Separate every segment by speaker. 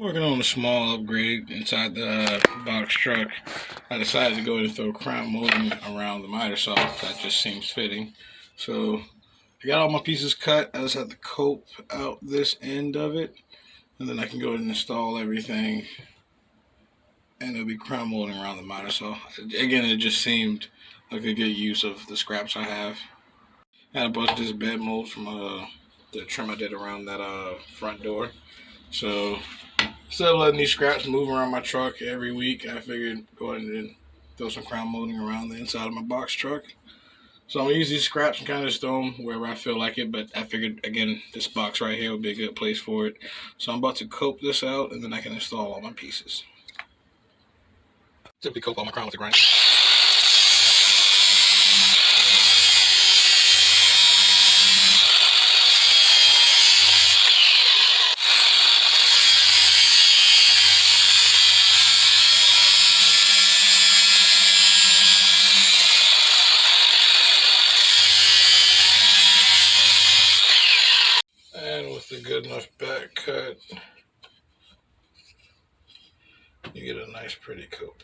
Speaker 1: Working on a small upgrade inside the box truck. I decided to go ahead and throw crown molding around the miter saw. That just seems fitting. So I got all my pieces cut. I just have to cope out this end of it, and then I can go ahead and install everything, and it'll be crown molding around the miter saw. Again, it just seemed like a good use of the scraps I have. I had a bunch of this bed mold from the trim I did around that front door. So instead of letting these scraps move around my truck every week, I figured go ahead and throw some crown molding around the inside of my box truck. So I'm going to use these scraps and kind of just throw them wherever I feel like it, but I figured, again, this box right here would be a good place for it. So I'm about to cope this out, and then I can install all my pieces. Typically cope all my crown with the grinder. And with a good enough back cut, you get a nice pretty cope.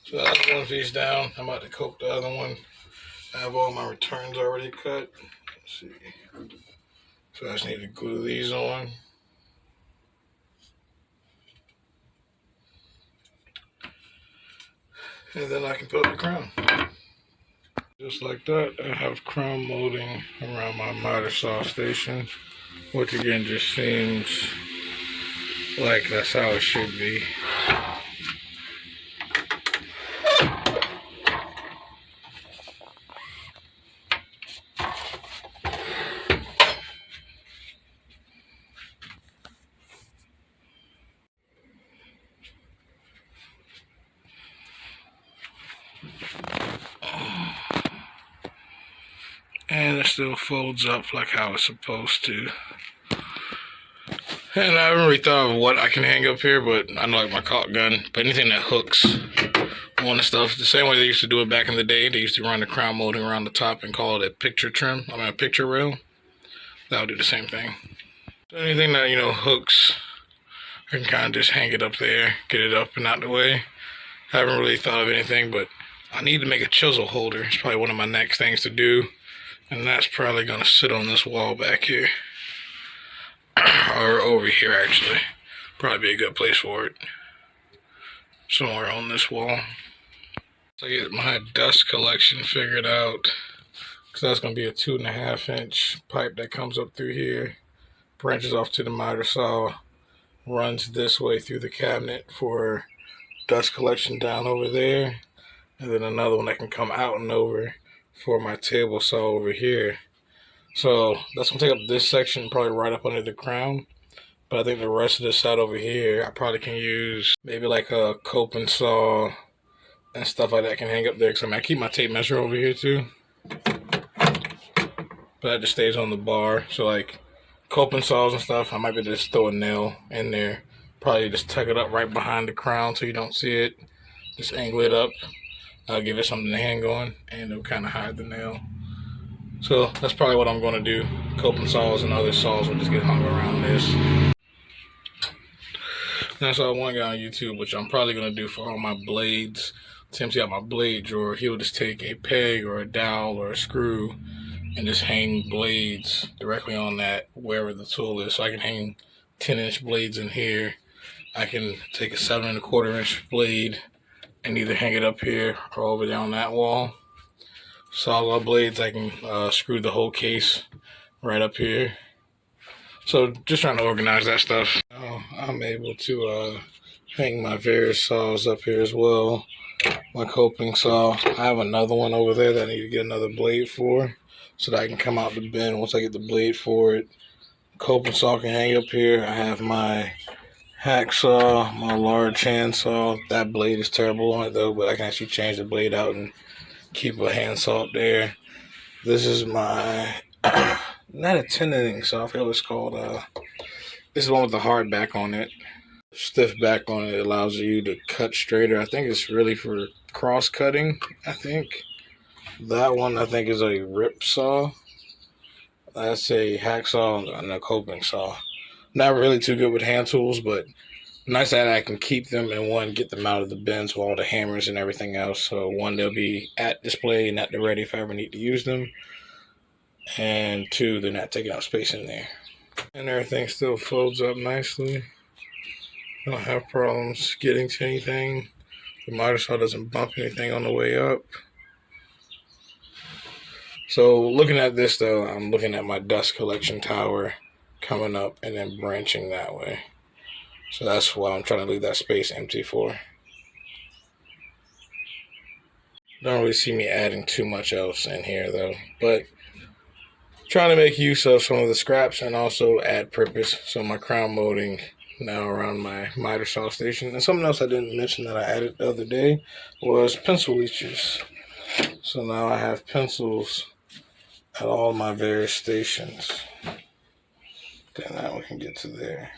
Speaker 1: So that's one piece down. I'm about to cope the other one. I have all my returns already cut. Let's see. So I just need to glue these on. And then I can put up the crown. Just like that, I have crown molding around my miter saw station, which again just seems like that's how it should be. And it still folds up like how it's supposed to. And I haven't really thought of what I can hang up here, but I know like my caulk gun, but anything that hooks on the stuff, the same way they used to do it back in the day. They used to run the crown molding around the top and call it a picture trim, a picture rail. That'll do the same thing. So anything that, hooks, I can kind of just hang it up there, get it up and out the way. I haven't really thought of anything, but I need to make a chisel holder. It's probably one of my next things to do. And that's probably going to sit on this wall back here. Or over here, actually. Probably be a good place for it. Somewhere on this wall. So I get my dust collection figured out. Because that's going to be a 2.5-inch pipe that comes up through here. Branches off to the miter saw. Runs this way through the cabinet for dust collection down over there. And then another one that can come out and over for my table saw over here. So that's going to take up this section, probably right up under the crown. But I think the rest of this side over here, I probably can use maybe like a coping saw and stuff like that I can hang up there. Because I keep my tape measure over here too. But that just stays on the bar. So like coping saws and stuff, I might be able to just throw a nail in there. Probably just tuck it up right behind the crown so you don't see it. Just angle it up. I'll give it something to hang on, and it'll kind of hide the nail. So that's probably what I'm going to do. Coping saws and other saws will just get hung around this. And I saw one guy on YouTube, which I'm probably going to do for all my blades. Tim's got my blade drawer. He'll just take a peg or a dowel or a screw and just hang blades directly on that wherever the tool is. So I can hang 10-inch blades in here. I can take a 7.25-inch blade and either hang it up here or over there on that wall. Sawzall blades, I can screw the whole case right up here. So just trying to organize that stuff. I'm able to hang my various saws up here as well. My coping saw. I have another one over there that I need to get another blade for, so that I can come out the bin once I get the blade for it. Coping saw can hang up here. I have my hacksaw, my large handsaw. That blade is terrible on it though, but I can actually change the blade out and keep a handsaw up there. This is my not a tenon saw, I forget what it's called. This is one with the hard back on it. Stiff back on it allows you to cut straighter. I think it's really for cross cutting, I think. That one I think is a rip saw. That's a hacksaw and a coping saw. Not really too good with hand tools, but nice that I can keep them and one, get them out of the bins with all the hammers and everything else. So one, they'll be at display and at the ready if I ever need to use them. And two, they're not taking up space in there. And everything still folds up nicely. Don't have problems getting to anything. The miter saw doesn't bump anything on the way up. So looking at this though, I'm looking at my dust collection tower coming up and then branching that way. So that's what I'm trying to leave that space empty for. Don't really see me adding too much else in here though, but trying to make use of some of the scraps and also add purpose. So my crown molding now around my miter saw station. And something else I didn't mention that I added the other day was pencil leeches. So now I have pencils at all my various stations. Then now we can get to there.